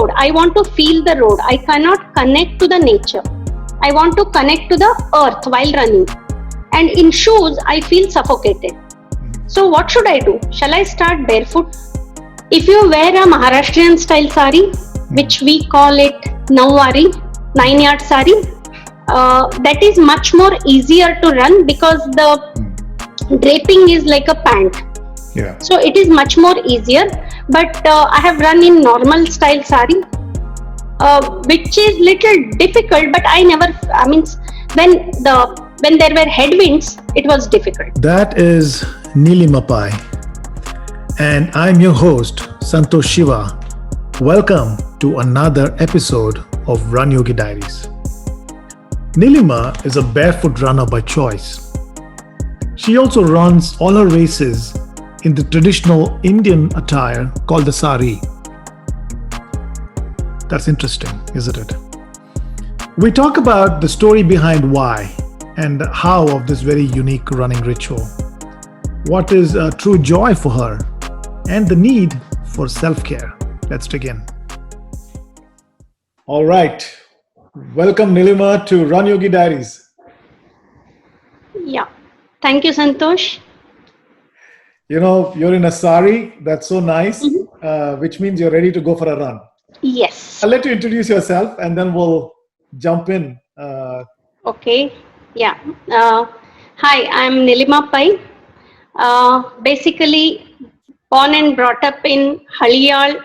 I want to feel the road. I cannot connect to the nature. I want to connect to the earth while running. And in shoes, I feel suffocated. So what should I do? Shall I start barefoot? If you wear a Maharashtrian style sari, which we call it Nawari, 9-yard sari, that is much more easier to run because the draping is like a pant. Yeah. So it is much more easier. But I have run in normal style sari, which is little difficult. But I never. I mean, when there were headwinds, it was difficult. That is Nilima Pai, and I'm your host Santosh Shiva. Welcome to another episode of Run Yogi Diaries. Nilima is a barefoot runner by choice. She also runs all her races in the traditional Indian attire called the sari. That's interesting, isn't it? We talk about the story behind why and how of this very unique running ritual. What is a true joy for her and the need for self-care. Let's dig in. All right. Welcome, Nilima, to Run Yogi Diaries. Yeah. Thank you, Santosh. You know, you're in a sari. That's so nice, which means you're ready to go for a run. Yes. I'll let you introduce yourself and then we'll jump in. Okay. Yeah. Hi, I'm Nilima Pai. Basically, born and brought up in Haliyal,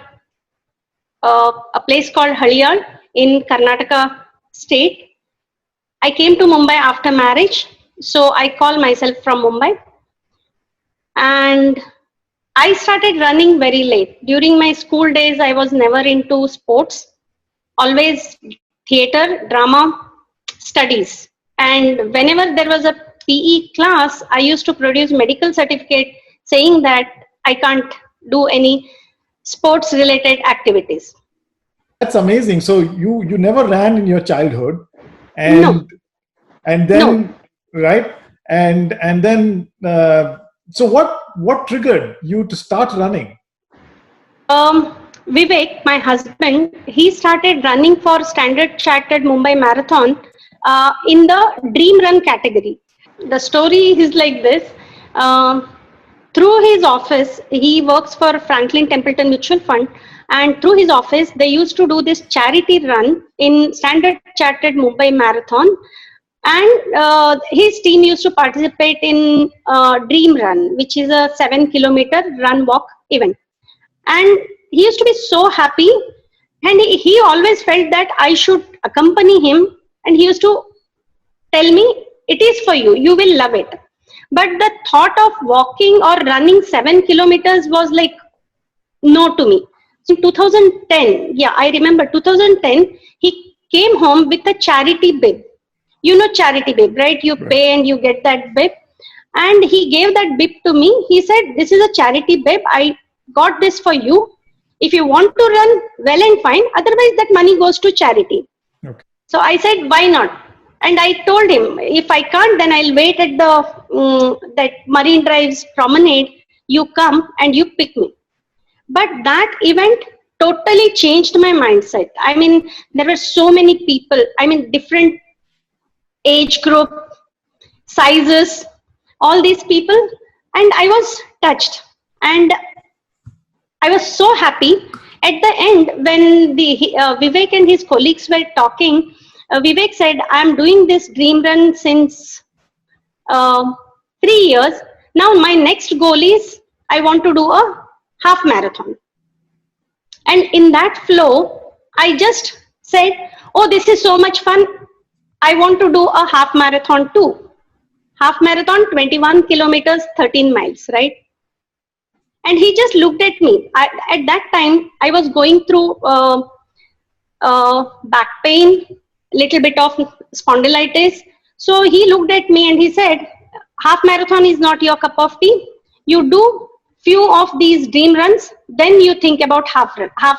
a place called Haliyal in Karnataka state. I came to Mumbai after marriage, so I call myself from Mumbai. And I started running very late. During my school days, I was never into sports, always theater, drama, studies. And whenever there was a PE class, I used to produce medical certificate saying that I can't do any sports related activities. That's amazing. So you never ran in your childhood, No. and then right, and then so what triggered you to start running? Vivek, my husband, he started running for Standard Chartered Mumbai Marathon in the Dream Run category. The story is like this. Through his office, he works for Franklin Templeton Mutual Fund, and through his office, they used to do this charity run in Standard Chartered Mumbai Marathon. And his team used to participate in Dream Run, which is a 7-kilometer run walk event. And he used to be so happy, and he always felt that I should accompany him. And he used to tell me, it is for you, you will love it. But the thought of walking or running 7 kilometers was like no to me. So in 2010, yeah, I remember 2010, he came home with a charity bib. You know charity bib, right? You pay and you get that bib. And he gave that bib to me. He said, this is a charity bib. I got this for you. If you want to run, well and fine. Otherwise, that money goes to charity. Okay. So I said, why not? And I told him, if I can't, then I'll wait at the that Marine Drive's promenade. You come and you pick me. But that event totally changed my mindset. I mean, there were so many people. I mean, different age group, sizes, all these people, and I was touched, and I was so happy. At the end, when Vivek and his colleagues were talking, Vivek said, I'm doing this Dream Run since 3 years. Now my next goal is I want to do a half marathon. And in that flow, I just said, oh, this is so much fun. I want to do a half marathon too. Half marathon, 21 kilometers, 13 miles, right? And he just looked at me. At that time, I was going through back pain, little bit of spondylitis. So he looked at me and he said, half marathon is not your cup of tea. You do few of these dream runs, then you think about half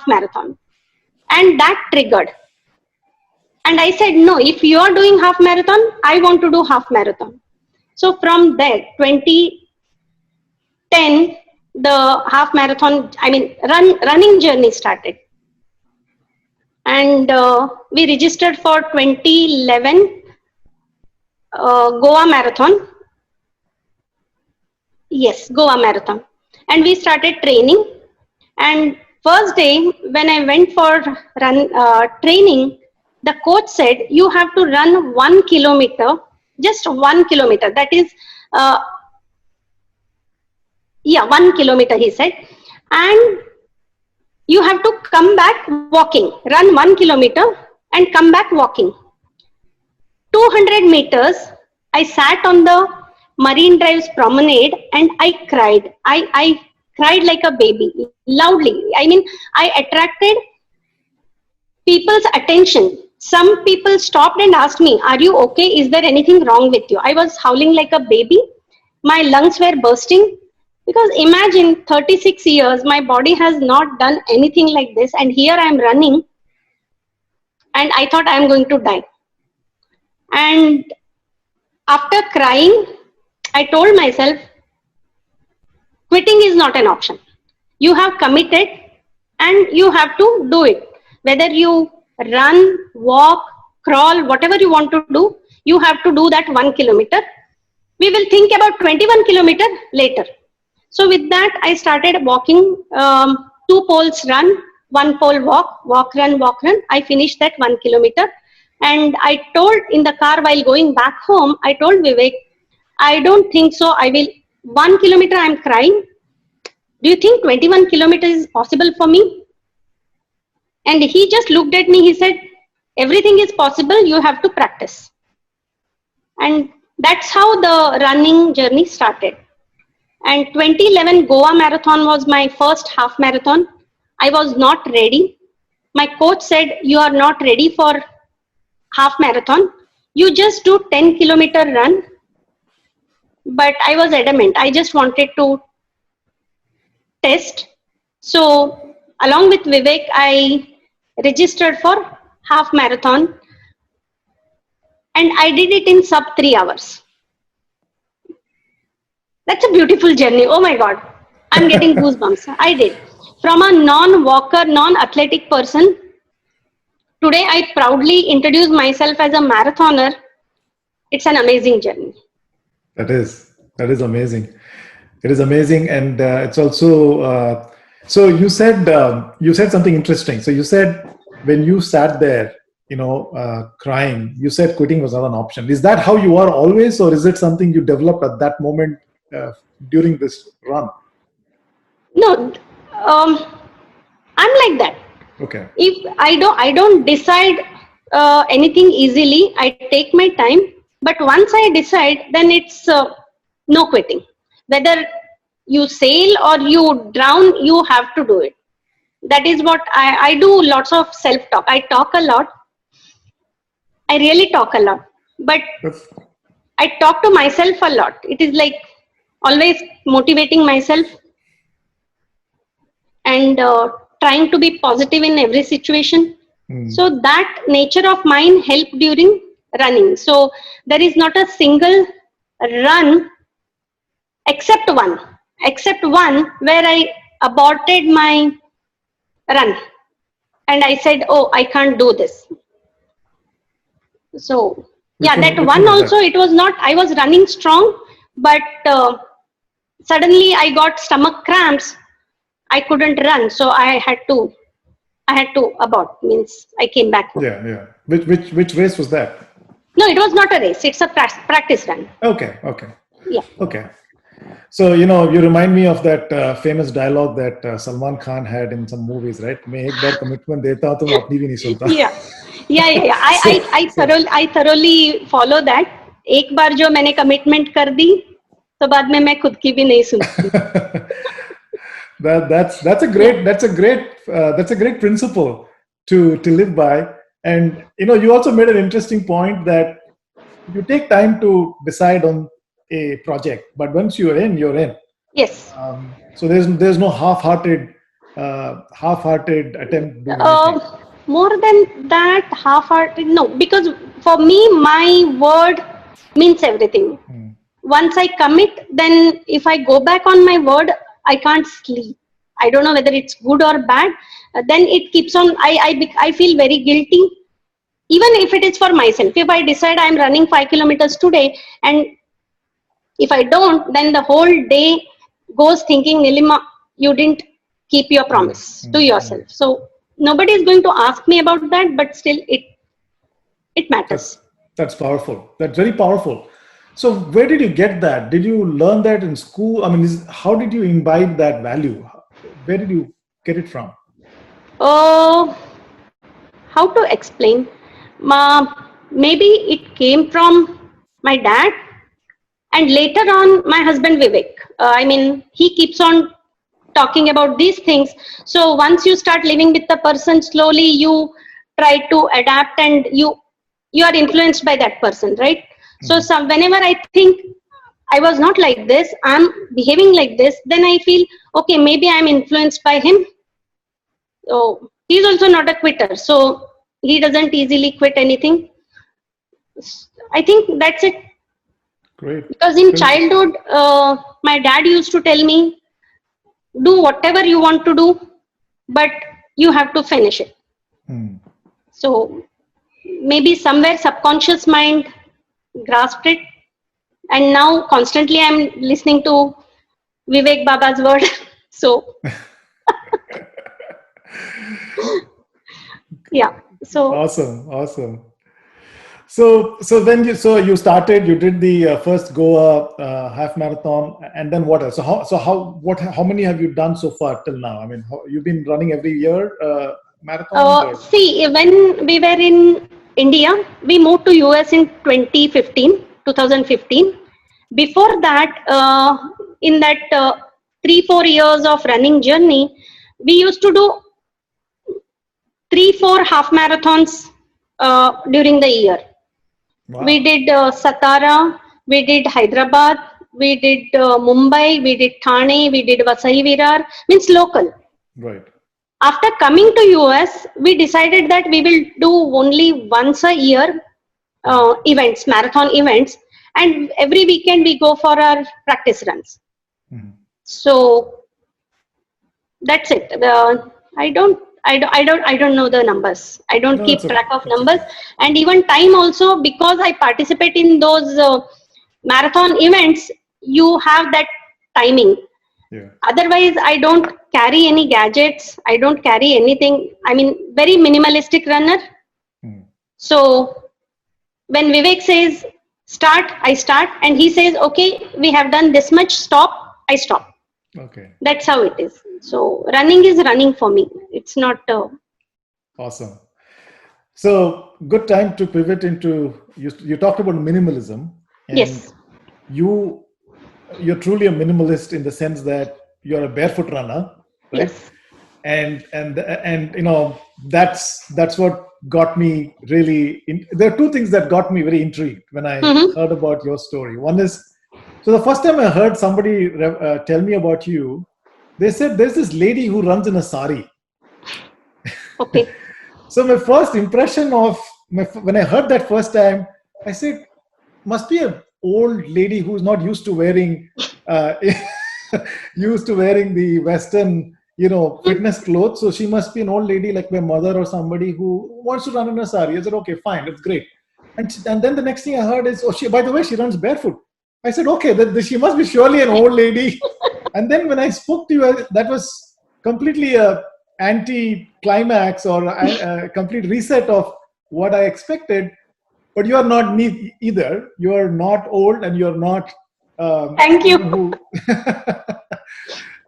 marathon. And that triggered. And I said, no, if you are doing half marathon, I want to do half marathon. So from there, 2010, the half marathon, running journey started. and we registered for 2011 Goa Marathon. Yes, Goa Marathon. And we started training. And first day when I went for training, the coach said, you have to run 1 kilometer, just 1 kilometer. That is, 1 kilometer, he said. And you have to come back walking, run 1 kilometer and come back walking. 200 meters, I sat on the Marine Drive's promenade and I cried. I cried like a baby, loudly. I mean, I attracted people's attention. Some people stopped and asked me, are you okay? Is there anything wrong with you? I was howling like a baby. My lungs were bursting. Because imagine 36 years, my body has not done anything like this. And here I am running. And I thought I am going to die. And after crying, I told myself, quitting is not an option. You have committed and you have to do it. Whether you run, walk, crawl, whatever you want to do, you have to do that 1 kilometer. We will think about 21 kilometer later. So with that, I started walking, 2 poles run, 1 pole walk, walk, run, walk, run. I finished that 1 kilometer. And I told in the car while going back home, I told Vivek, I don't think so. I will, 1 kilometer I'm crying. Do you think 21 kilometers is possible for me? And he just looked at me. He said, everything is possible. You have to practice. And that's how the running journey started. And 2011 Goa Marathon was my first half marathon. I was not ready. My coach said, you are not ready for half marathon. You just do 10 kilometer run. But I was adamant. I just wanted to test. So along with Vivek, I registered for half marathon. And I did it in sub 3 hours. That's a beautiful journey. Oh my God. I'm getting goosebumps. I did. From a non-walker, non-athletic person, today I proudly introduce myself as a marathoner. It's an amazing journey. That is amazing. It is amazing. And it's also, so you said something interesting. So you said when you sat there, crying, you said quitting was not an option. Is that how you are always, or is it something you developed at that moment during this run? No, I'm like that. Okay. If I don't decide anything easily, I take my time. But once I decide, then it's no quitting. Whether you sail or you drown, you have to do it. That is what I do. Lots of self-talk. I talk a lot. I really talk a lot. But I talk to myself a lot. It is like always motivating myself and trying to be positive in every situation. So that nature of mine helped during running. So there is not a single run except one where I aborted my run and I said, oh, I can't do this. So yeah, that one also, it was not, I was running strong, but suddenly I got stomach cramps. I couldn't run. So I had to abort, means I came back home. Yeah. Which race was that? No, it was not a race. It's a practice run. Okay. Yeah. Okay. So, you remind me of that famous dialogue that Salman Khan had in some movies, right? मैं एक बार commitment देता हूँ तो मैं अपनी भी नहीं सुनता. Yeah. I thoroughly follow that. एक बार जो मैंने commitment कर दी, तो बाद में मैं खुद की भी नहीं सुनती. That's a great principle to live by. And you also made an interesting point that you take time to decide on a project, but once you're in, you're in. Yes. So there's no half-hearted attempt. More than that, half-hearted, no, because for me, my word means everything. Once I commit, then if I go back on my word, I can't sleep. I don't know whether it's good or bad. Then it keeps on. I feel very guilty, even if it is for myself. If I decide I'm running 5 kilometers today, and if I don't, then the whole day goes thinking, Nilima, you didn't keep your promise to yourself. So nobody is going to ask me about that, but still it matters. That's powerful. That's very powerful. So where did you get that? Did you learn that in school? I mean, how did you imbibe that value? Where did you get it from? How to explain? Maybe it came from my dad, and later on my husband Vivek. He keeps on talking about these things. So once you start living with the person, slowly you try to adapt, and you are influenced by that person, right? So whenever I think I was not like this, I'm behaving like this, then I feel, okay, maybe I'm influenced by him. So he's also not a quitter, so he doesn't easily quit anything. I think that's it. Great. Because in childhood, my dad used to tell me, do whatever you want to do, but you have to finish it. So maybe somewhere subconscious mind grasped it, and now constantly I'm listening to Vivek Baba's word. So yeah. So awesome. So then you started. You did the first Goa half marathon, and then what else? How many have you done so far till now? I mean, you've been running every year marathons? See, when we were in India, we moved to US in 2015. Before that, in that 3-4 years of running journey, we used to do 3-4 half marathons during the year. Wow. We did Satara, we did Hyderabad, we did Mumbai, we did Thane, we did Vasai Virar, means local. Right. After coming to US, we decided that we will do only once a year events, marathon events, and every weekend we go for our practice runs. So that's it. I don't know the numbers. I don't keep track of numbers. And even time also, because I participate in those marathon events, you have that timing. Yeah. Otherwise, I don't carry any gadgets. I don't carry anything. Very minimalistic runner. So when Vivek says start, I start. And he says, okay, we have done this much, stop, I stop. Okay. That's how it is. So running is running for me. It's not. Awesome. So good time to pivot into, you talked about minimalism. And yes. You're truly a minimalist in the sense that you're a barefoot runner, right? Yes. And that's what got me really. There are two things that got me very intrigued when I heard about your story. One is, so the first time I heard somebody tell me about you, they said there's this lady who runs in a sari. Okay. So my first impression when I heard that first time, I said, must be an old lady who's not used to wearing the Western, fitness clothes. So she must be an old lady like my mother or somebody who wants to run in a sari. I said, okay, fine, that's great. And then the next thing I heard is, by the way, she runs barefoot. I said, okay, she must be surely an old lady. And then when I spoke to you, that was completely a anti-climax or a complete reset of what I expected. But you are not either. You are not old, and you are not. Thank you.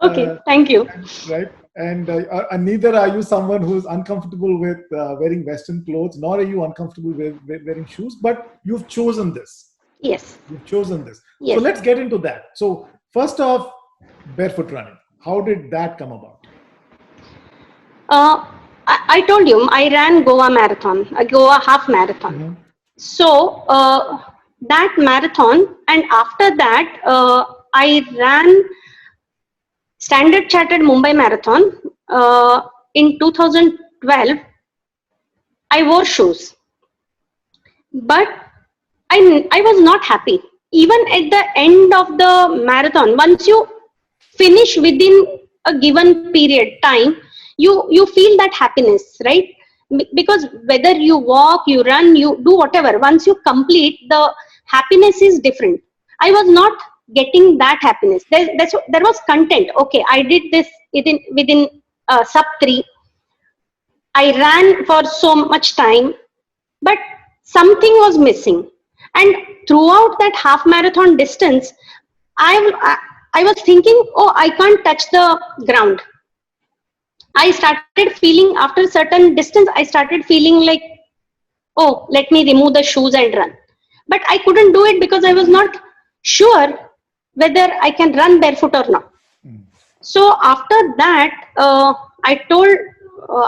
Okay, thank you. Right, and neither are you someone who is uncomfortable with wearing Western clothes, nor are you uncomfortable with wearing shoes. But you've chosen this. Yes. You've chosen this. Yes. So let's get into that. So first off, barefoot running. How did that come about? I told you I ran Goa marathon, a Goa half marathon. So that marathon, and after that I ran Standard Chartered Mumbai Marathon in 2012. I wore shoes, but I was not happy. Even at the end of the marathon, once you finish within a given period time, you feel that happiness, right? Because whether you walk, you run, you do whatever, once you complete, the happiness is different. I was not getting that happiness. There was content. Okay, I did this within sub 3. I ran for so much time, but something was missing. And throughout that half marathon distance, I was thinking, oh, I can't touch the ground. I started feeling, after a certain distance, I started feeling like, oh, let me remove the shoes and run. But I couldn't do it because I was not sure whether I can run barefoot or not. So after that, I told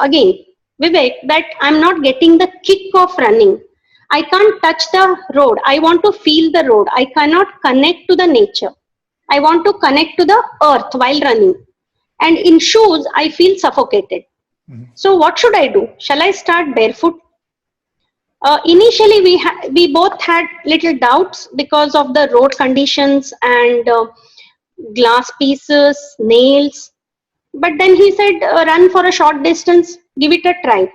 again, Vivek, that I'm not getting the kick of running. I can't touch the road. I want to feel the road. I cannot connect to the nature. I want to connect to the earth while running. And in shoes, I feel suffocated. So what should I do? Shall I start barefoot? Initially, we both had little doubts because of the road conditions and glass pieces, nails. But then he said, run for a short distance, give it a try.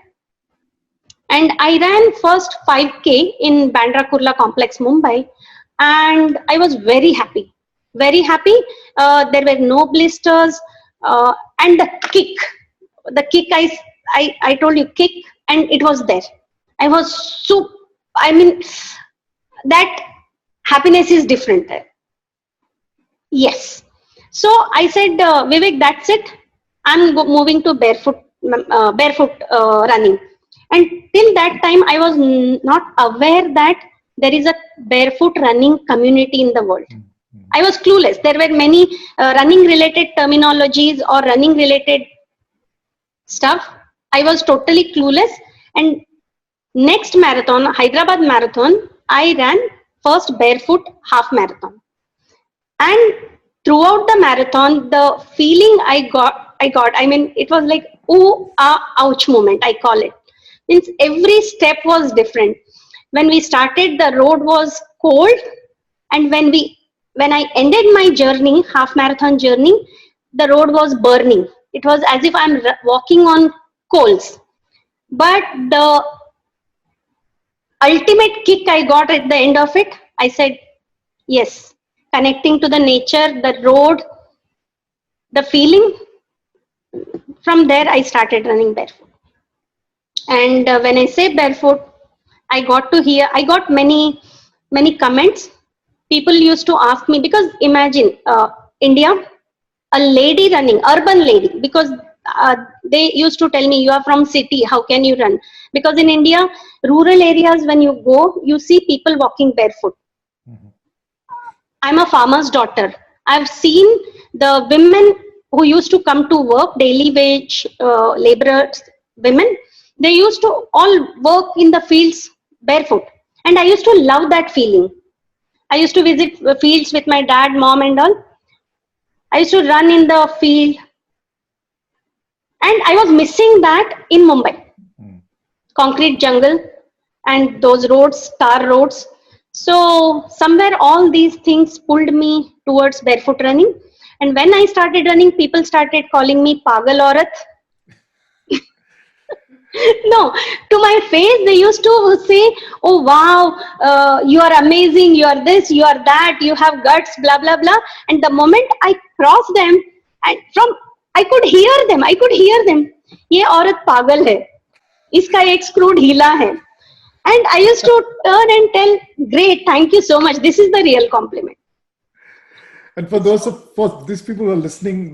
And I ran first 5K in Bandra Kurla Complex, Mumbai, and I was very happy. Very happy. There were no blisters, and the kick I told you, kick, and it was there. I was so, I mean, that happiness is different there. Yes. So I said, Vivek, that's it. I'm moving to barefoot running. And till that time, I was not aware that there is a barefoot running community in the world. I was clueless. There were many running related terminologies or running related stuff. I was totally clueless. And next marathon, Hyderabad marathon, I ran first barefoot half marathon. And throughout the marathon, the feeling I got, I mean, it was like, ooh, ah, ouch moment, I call it. Means every step was different. When we started, the road was cold. And when I ended my journey, half marathon journey, the road was burning. It was as if I'm walking on coals. But the ultimate kick I got at the end of it, I said, yes, connecting to the nature, the road, the feeling. From there, I started running barefoot. And when I say barefoot, I got many comments. People used to ask me, because imagine India, a lady running, urban lady, because they used to tell me, you are from city, how can you run? Because in India, rural areas, when you go, you see people walking barefoot. I'm a farmer's daughter. I've seen the women who used to come to work, daily wage laborers, women, they used to all work in the fields barefoot. And I used to love that feeling. I used to visit fields with my dad, mom and all. I used to run in the field. And I was missing that in Mumbai. Concrete jungle and those roads, tar roads. So somewhere all these things pulled me towards barefoot running. And when I started running, people started calling me Pagal Aurat. No, to my face, they used to say, oh, wow, you are amazing, you are this, you are that, you have guts, blah, blah, blah. And the moment I crossed them, I could hear them. Ye aurat pagal hai. Iska ek screw dheela hai. And I used to turn and tell, great, thank you so much. This is the real compliment. And for these people who are listening,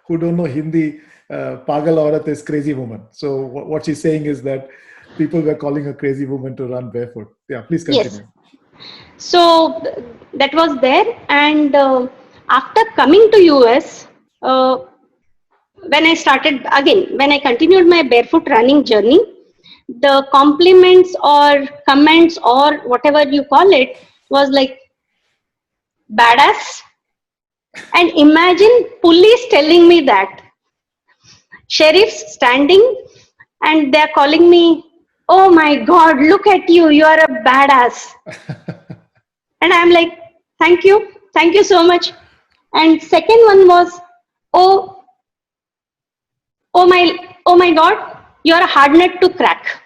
who don't know Hindi, Pagal Aurat is crazy woman. So what she's saying is that people were calling her crazy woman to run barefoot. Yeah, please continue. Yes. So that was there. And after coming to US, when I continued my barefoot running journey, the compliments or comments or whatever you call it was like, badass. And imagine police telling me that. Sheriffs standing and they're calling me, oh my God, look at you, you are a badass. And I'm like, thank you so much. And second one was, oh, oh my God, you're a hard nut to crack.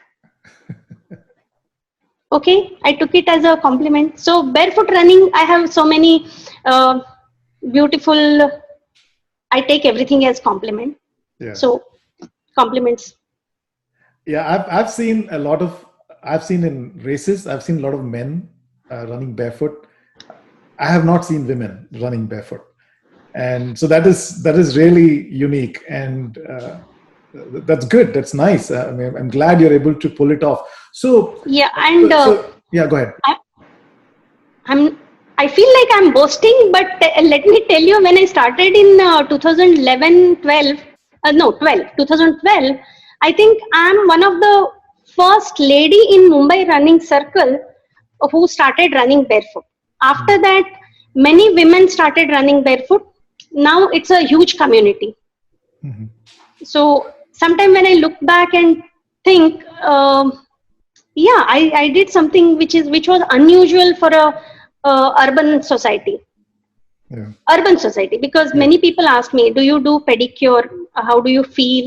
Okay, I took it as a compliment. So barefoot running, I have so many beautiful, I take everything as compliment. Yeah. So compliments. Yeah, I've seen I've seen in races, I've seen a lot of men running barefoot. I have not seen women running barefoot. And so that is really unique, and that's good. That's nice. I mean, I'm glad you're able to pull it off. So Yeah, and yeah, go ahead. I feel like I'm boasting, but let me tell you, when I started in 2012, I think I'm one of the first lady in Mumbai running circle who started running barefoot. After that, many women started running barefoot. Now it's a huge community. Mhm. So sometimes when I look back and think, yeah, I did something which was unusual for a urban society. Yeah. Urban society, because Yeah. many people ask me, do you do pedicure? How do you feel?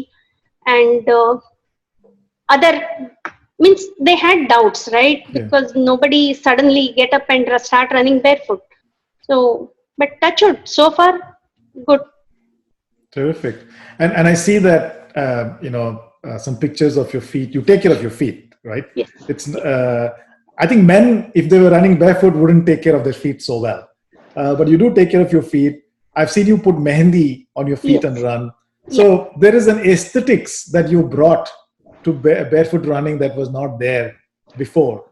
And other means they had doubts, right? Yeah. Because nobody suddenly get up and start running barefoot. So, but touch wood, so far, good. Terrific. And I see that some pictures of your feet. You take care of your feet, right? Yes. It's I think men, if they were running barefoot, wouldn't take care of their feet so well. But you do take care of your feet. I've seen you put mehendi on your feet Yes. and run. So there is an aesthetics that you brought to barefoot running that was not there before,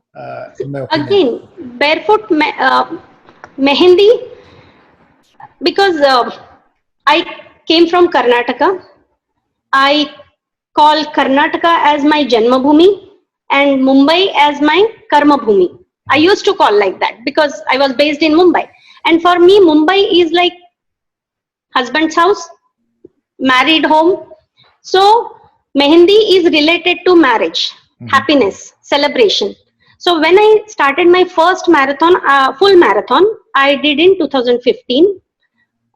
in my opinion. Again, barefoot mehendi, because I came from Karnataka. I call Karnataka as my Janmabhumi and Mumbai as my Karma Bhumi. I used to call like that because I was based in Mumbai. And for me, Mumbai is like husband's house, married home. So Mehendi is related to marriage, happiness, celebration. So when I started my first marathon, full marathon, I did in 2015.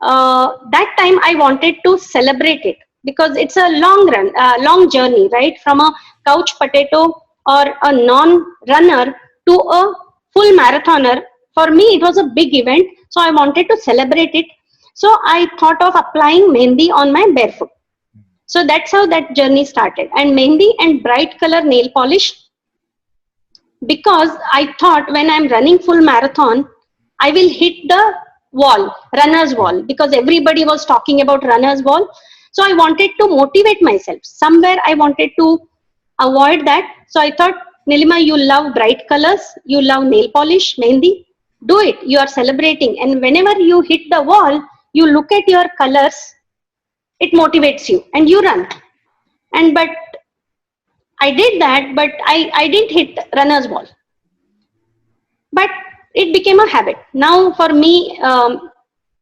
That time I wanted to celebrate it because it's a long journey, right? From a couch potato or a non-runner to a full marathoner. For me, it was a big event, so I wanted to celebrate it. So I thought of applying mehendi on my barefoot. So that's how that journey started. And mehendi and bright color nail polish, because I thought when I'm running full marathon, I will hit the wall, runner's wall, because everybody was talking about runner's wall. So I wanted to motivate myself. Somewhere I wanted to avoid that. So I thought, Nilima, you love bright colors, you love nail polish, mehendi, do it. You are celebrating. And whenever you hit the wall, you look at your colors, it motivates you and you run. But I did that, but I didn't hit runner's wall. But it became a habit. Now for me,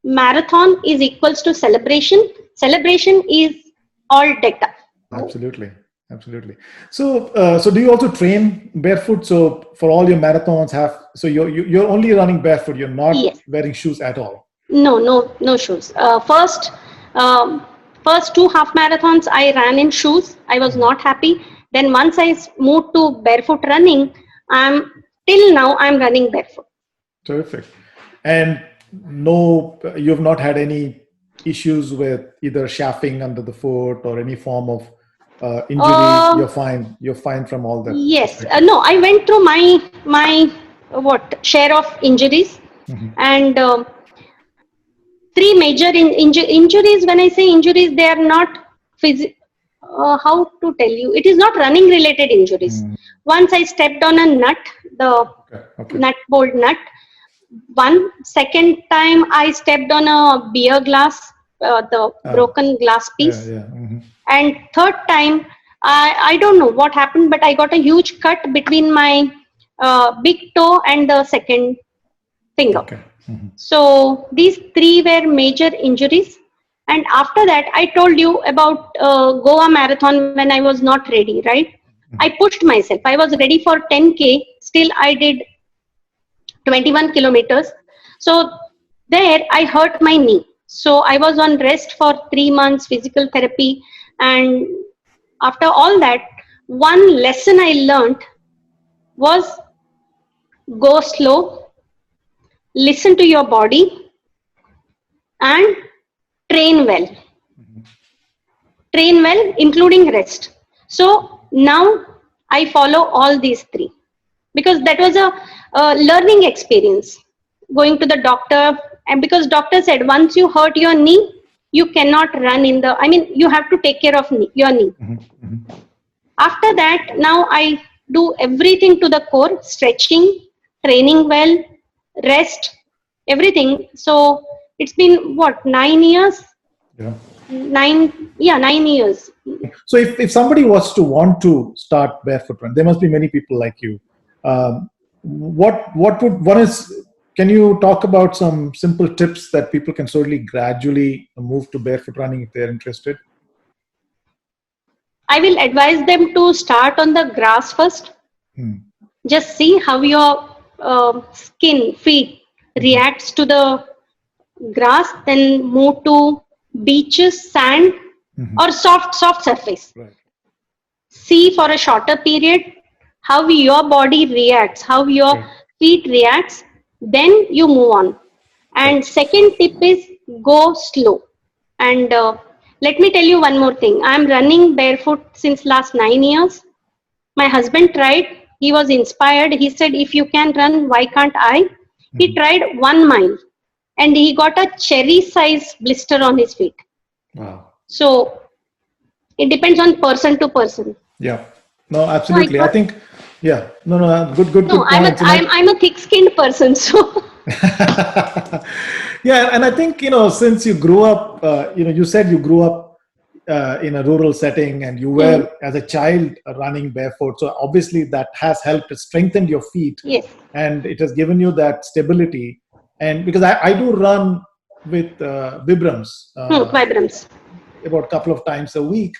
marathon is equals to celebration. Celebration is all decked up. Absolutely. So do you also train barefoot? So for all your marathons you're only running barefoot. You're not wearing shoes at all. No shoes. First 2 half marathons I ran in shoes. I was not happy. Then once I moved to barefoot running, till now I'm running barefoot. Terrific. And no, you've not had any issues with either chafing under the foot or any form of injury. You're fine from all that. Yes. No, I went through my share of injuries, and 3 major injuries. When I say injuries, they are not how to tell you, it is not running related injuries. Once I stepped on a nut, the nut bolt nut. Second time I stepped on a beer glass, broken glass piece. And third time, I don't know what happened, but I got a huge cut between my big toe and the second finger. So these 3 were major injuries. And after that, I told you about Goa marathon when I was not ready, right? I pushed myself. I was ready for 10K. Still, I did 21 kilometers. So there, I hurt my knee. So I was on rest for 3 months, physical therapy. And after all that, one lesson I learned was go slow, listen to your body, and train well. Train well, including rest. So now I follow all these three because that was a learning experience. Going to the doctor, and because doctor said once you hurt your knee, you cannot run in the. I mean, you have to take care of your knee. After that, now I do everything to the core: stretching, training well, rest, everything. So it's been what, 9 years? Yeah. 9 years. So if somebody was to want to start barefoot run, there must be many people like you. What would one is? Can you talk about some simple tips that people can certainly gradually move to barefoot running if they're interested? I will advise them to start on the grass first. Just see how your skin, feet reacts to the grass, then move to beaches, sand, or soft surface. Right. See for a shorter period how your body reacts, how your feet reacts, then you move on. And second tip is go slow. And let me tell you one more thing. I'm running barefoot since last 9 years. My husband tried. He was inspired. He said, if you can run, why can't I? He tried 1 mile and he got a cherry size blister on his feet. Wow. So it depends on person to person. Yeah. No, absolutely. I think, yeah. No, good No, I'm a thick-skinned person, so. Yeah, and I think, since you grew up, you said you grew up in a rural setting and you were, as a child, running barefoot. So obviously that has helped strengthen your feet. Yes. And it has given you that stability. And because I do run with Vibrams. Vibrams. About a couple of times a week.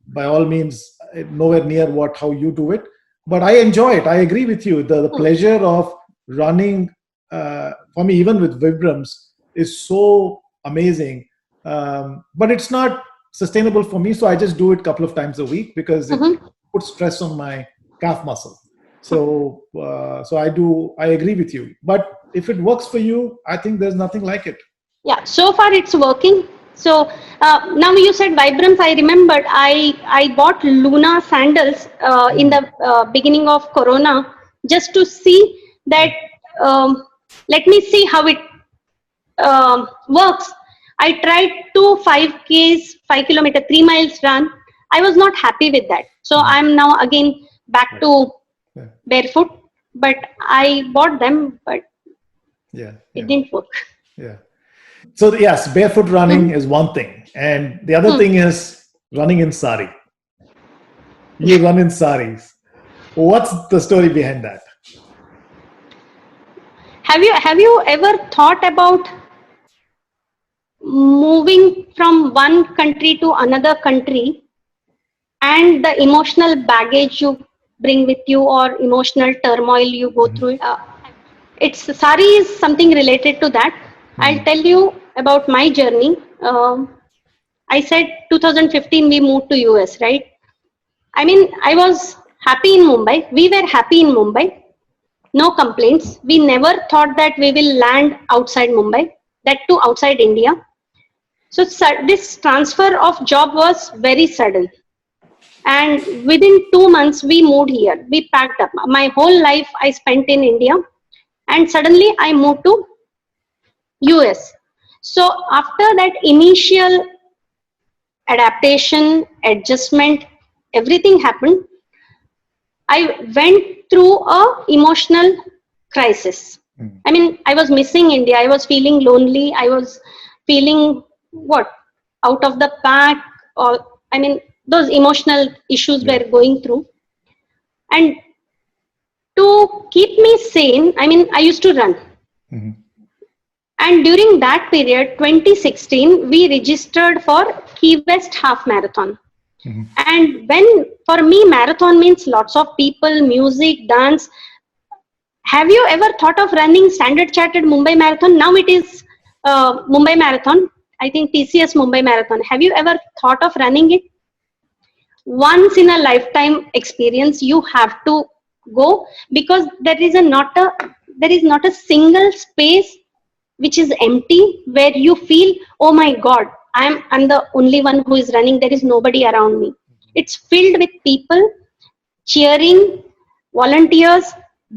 By all means, nowhere near how you do it, but I enjoy it. I agree with you. The pleasure of running for me, even with Vibrams, is so amazing. But it's not sustainable for me, so I just do it a couple of times a week because it puts stress on my calf muscle. So I agree with you. But if it works for you, I think there's nothing like it. Yeah, so far it's working. So now you said Vibrams, I remembered I bought Luna sandals in the beginning of Corona just to see that, let me see how it works. I tried 2 5Ks, 5 kilometer, 3 miles run. I was not happy with that. So I'm now again back to barefoot, but I bought them, but it didn't work. Yeah. So yes, barefoot running is one thing. And the other thing is running in sari. You run in saris. What's the story behind that? Have you ever thought about moving from one country to another country and the emotional baggage you bring with you or emotional turmoil you go through? Sari is something related to that. I'll tell you about my journey. I said 2015 we moved to US, right? I mean, I was happy in Mumbai. We were happy in Mumbai. No complaints. We never thought that we will land outside Mumbai, that too outside India. So this transfer of job was very sudden. And within 2 months, we moved here. We packed up. My whole life I spent in India. And suddenly I moved to US. So after that initial adaptation, adjustment, everything happened. I went through a emotional crisis. I mean, I was missing India. I was feeling lonely. I was feeling out of the pack, or I mean, those emotional issues were going through. And to keep me sane, I mean, I used to run. And during that period, 2016, we registered for Key West Half Marathon. And for me, marathon means lots of people, music, dance. Have you ever thought of running Standard Chartered Mumbai Marathon? Now it is Mumbai Marathon. I think TCS Mumbai Marathon. Have you ever thought of running it? Once in a lifetime experience, you have to go, because there is not a single space which is empty where you feel, oh my god, I'm the only one who is running, there is nobody around me. It's filled with people cheering, volunteers,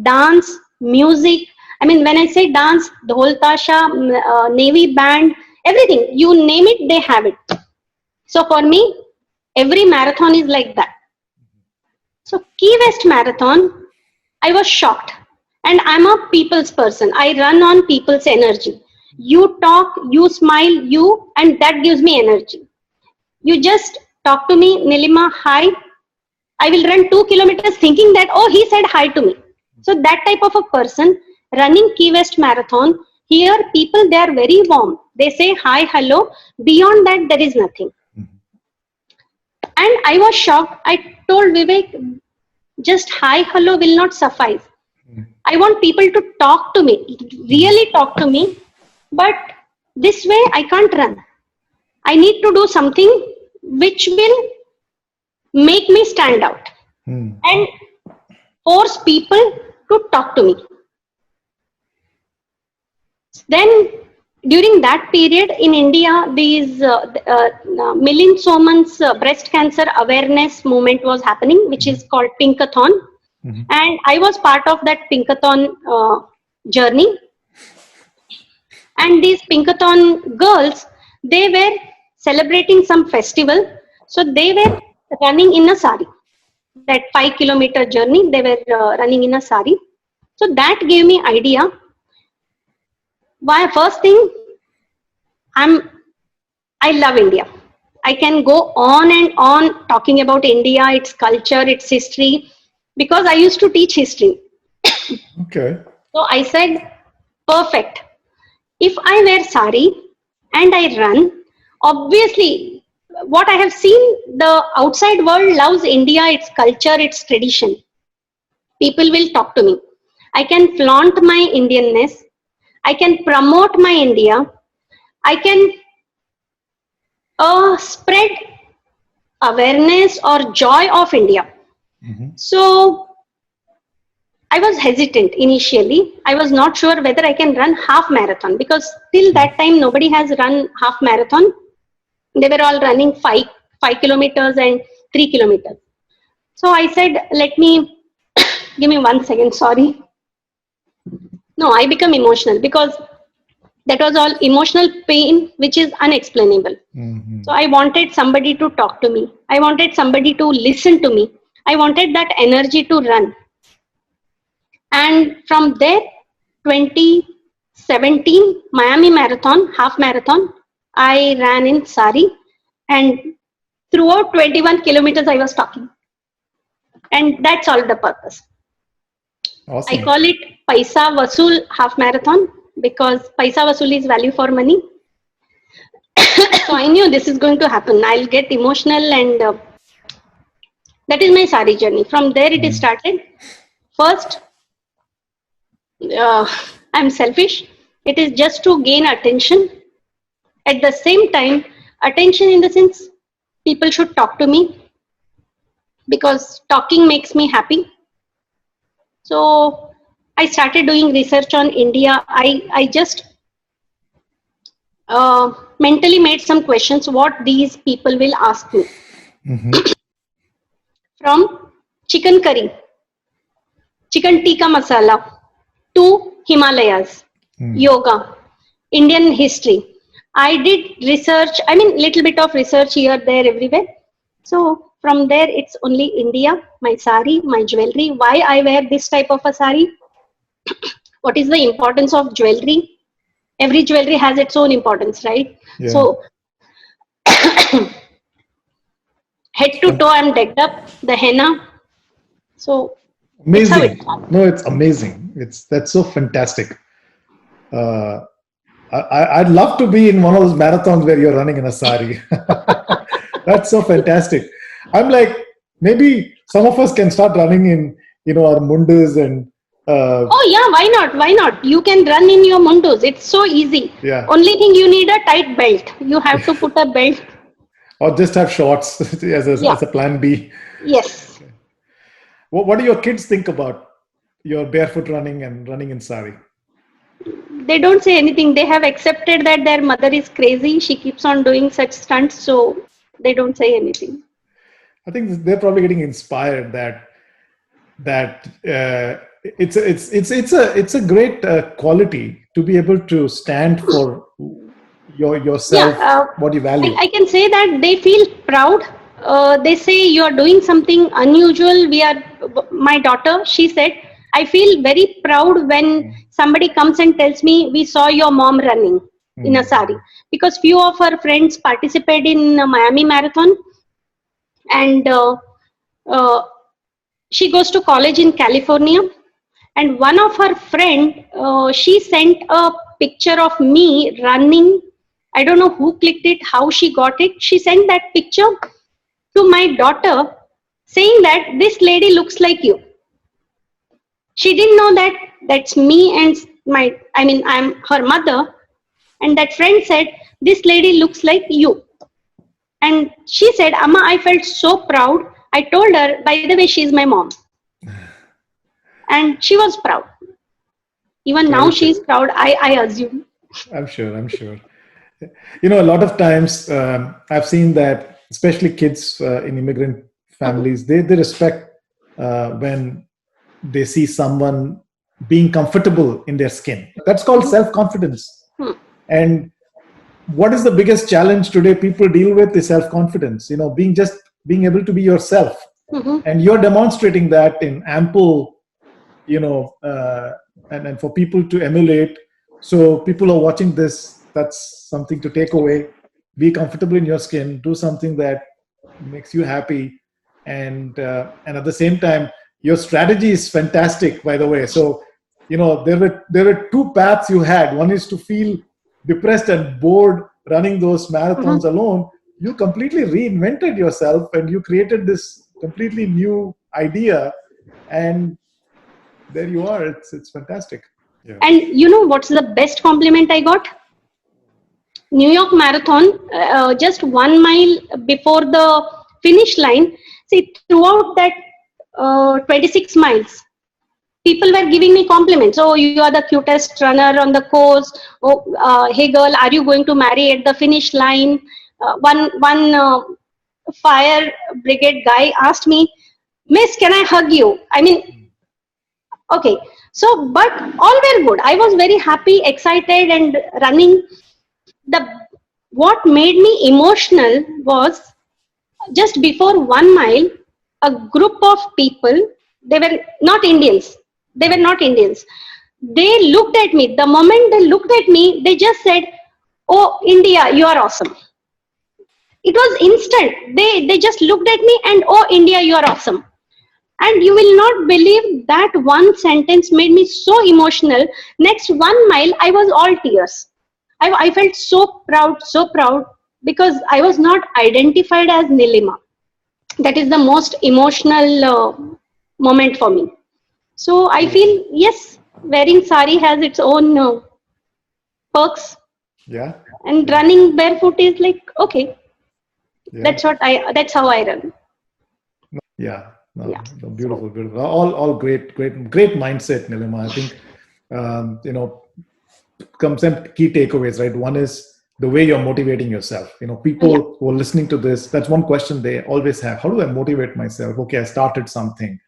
dance, music. I mean, when I say dance, dhol tasha, navy band, everything, you name it, they have it. So for me, every marathon is like that. So Key West Marathon, I was shocked. And I'm a people's person. I run on people's energy. You talk, you smile, and that gives me energy. You just talk to me, Nilima, hi. I will run 2 kilometers thinking that, oh, he said hi to me. So that type of a person running Key West Marathon, here people, they are very warm. They say hi, hello. Beyond that, there is nothing. And I was shocked. I told Vivek, just hi, hello will not suffice. I want people to talk to me, really talk to me. But this way, I can't run. I need to do something which will make me stand out and force people to talk to me. Then during that period in India, these Milind Soman's breast cancer awareness movement was happening, which is called Pinkathon. And I was part of that Pinkathon journey. And these Pinkathon girls, they were celebrating some festival. So they were running in a sari. That 5-kilometer journey, they were running in a sari. So that gave me idea. Why? First thing, I love India. I can go on and on talking about India, its culture, its history, because I used to teach history. Okay. So I said, perfect. If I wear sari and I run, obviously, what I have seen, the outside world loves India, its culture, its tradition. People will talk to me. I can flaunt my Indianness. I can promote my India. I can spread awareness or joy of India. So I was hesitant initially. I was not sure whether I can run half marathon, because till that time nobody has run half marathon. They were all running 5 kilometers and 3 kilometers. So I said, let me, give me 1 second, sorry. No, I become emotional because that was all emotional pain, which is unexplainable. So I wanted somebody to talk to me. I wanted somebody to listen to me. I wanted that energy to run. And from there, 2017 Miami Marathon, half marathon, I ran in sari, and throughout 21 kilometers I was talking. And that's all the purpose. Awesome. I call it Paisa Vasool half marathon because Paisa Vasool is value for money. So I knew this is going to happen. I'll get emotional, and that is my sari journey. From there it is started. First, I'm selfish. It is just to gain attention. At the same time, attention in the sense people should talk to me, because talking makes me happy. So I started doing research on India. I just mentally made some questions what these people will ask me. From chicken curry, chicken tikka masala, to Himalayas, yoga, Indian history. I did research, little bit of research here, there, everywhere. So from there, it's only India, my sari, my jewelry, why I wear this type of a sari, what is the importance of jewelry. Every jewelry has its own importance, right? Yeah. So head to toe, I'm decked up, the henna. So amazing. No, it's amazing. That's so fantastic. I'd love to be in one of those marathons where you're running in a sari. That's so fantastic. I'm like, maybe some of us can start running in, our mundus and Oh yeah, why not? Why not? You can run in your mundos. It's so easy. Yeah. Only thing you need a tight belt. You have to put a belt. Or just have shorts Yeah. as a plan B. Yes. What do your kids think about your barefoot running and running in sari? They don't say anything. They have accepted that their mother is crazy. She keeps on doing such stunts, so they don't say anything. I think they're probably getting inspired that it's a great quality to be able to stand for yourself, what you value. I can say that they feel proud. They say you are doing something unusual. My daughter, she said, I feel very proud when somebody comes and tells me we saw your mom running in a sari, because few of her friends participate in Miami Marathon, and she goes to college in California. And one of her friend, she sent a picture of me running. I don't know who clicked it, how she got it. She sent that picture to my daughter saying that this lady looks like you. She didn't know that that's me and I'm her mother. And that friend said, this lady looks like you. And she said, Amma, I felt so proud. I told her, by the way, she's my mom. And she was proud. Even now she's proud, I assume. I'm sure. A lot of times I've seen that, especially kids in immigrant families, they respect when they see someone being comfortable in their skin. That's called self-confidence. And what is the biggest challenge today people deal with is self-confidence, being able to be yourself. And you're demonstrating that in ample, and for people to emulate. So people are watching this, that's something to take away. Be comfortable in your skin, do something that makes you happy. And at the same time, your strategy is fantastic, by the way. So, there were two paths you had. One is to feel depressed and bored running those marathons alone. You completely reinvented yourself and you created this completely new idea. And there you are. It's fantastic. Yeah. And you know what's the best compliment I got? New York Marathon, just 1 mile before the finish line. See, throughout that 26 miles, people were giving me compliments. Oh, you are the cutest runner on the course. Oh, hey girl, are you going to marry at the finish line? One fire brigade guy asked me, Miss, can I hug you? Okay. So, but all were good. I was very happy, excited, and running. What made me emotional was just before 1 mile, a group of people. They were not Indians. They looked at me. The moment they looked at me, they just said, "Oh, India, you are awesome." It was instant. They just looked at me and, "Oh, India, you are awesome." And you will not believe that one sentence made me so emotional. Next 1 mile, I was all tears. I felt so proud, because I was not identified as Nilima. That is the most emotional moment for me. So I feel, yes, wearing sari has its own perks. Yeah. And running barefoot is like, okay, yeah. That's how I run. Yeah. No, beautiful. All great mindset, Nilima. I think, some key takeaways, right? One is the way you're motivating yourself. People who are listening to this, that's one question they always have. How do I motivate myself? Okay, I started something.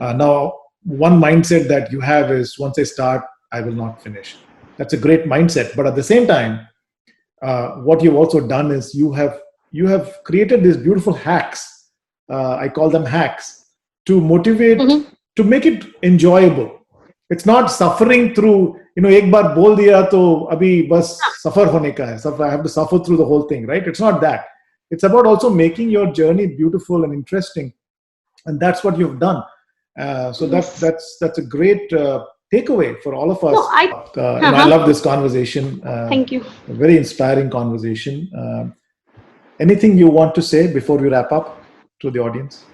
Now, one mindset that you have is, once I start, I will not finish. That's a great mindset. But at the same time, what you've also done is you have created these beautiful hacks. I call them hacks, to motivate, to make it enjoyable. It's not suffering through, एक बार बोल दिया तो अभी बस suffer होने का है. I have to suffer through the whole thing, right? It's not that. It's about also making your journey beautiful and interesting, and that's what you've done. So yes. That's a great takeaway for all of us. No, and I love this conversation. Thank you. A very inspiring conversation. Anything you want to say before we wrap up to the audience?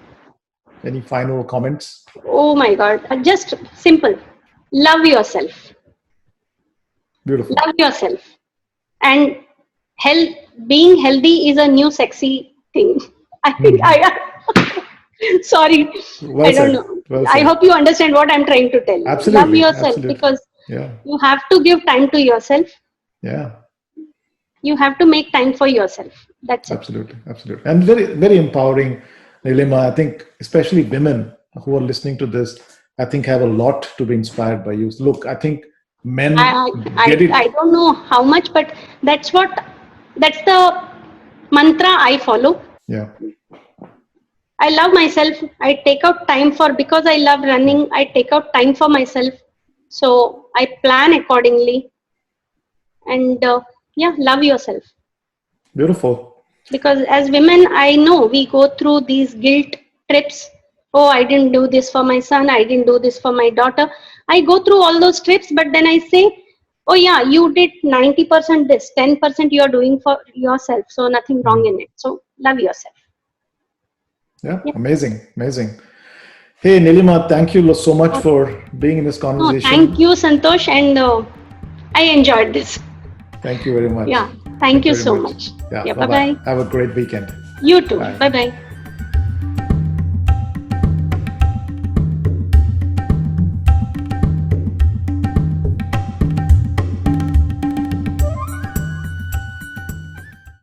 Any final comments? Oh my God, just simple. love yourself. Beautiful. Love yourself. And being healthy is a new sexy thing. I think sorry, Well I don't said. know. Well I said. hope you understand what I'm trying to tell you. Love Absolutely. yourself Absolutely. because Yeah. you have to give time to yourself. Yeah. You have to make time for yourself. That's it. Absolutely. Absolutely. And very, very empowering, Nilima. I think especially women who are listening to this, I think have a lot to be inspired by you. Look, I think men get I it. don't know how much, but that's the mantra I follow. Yeah. I love myself. I take out time because I love running. I take out time for myself. So I plan accordingly. And love yourself. Beautiful. Because as women, I know we go through these guilt trips. Oh, I didn't do this for my son. I didn't do this for my daughter. I go through all those trips, but then I say, oh yeah, you did 90% this, 10% you are doing for yourself. So nothing wrong in it. So love yourself. Yeah. Yeah. Amazing. Amazing. Hey, Nilima, thank you so much for being in this No, conversation. thank you, Santosh. And I enjoyed this. Thank you very much. Yeah. Thank you very so much. Yeah. Yeah. Bye-bye. Bye-bye. Have a great weekend. You too. Bye. Bye-bye.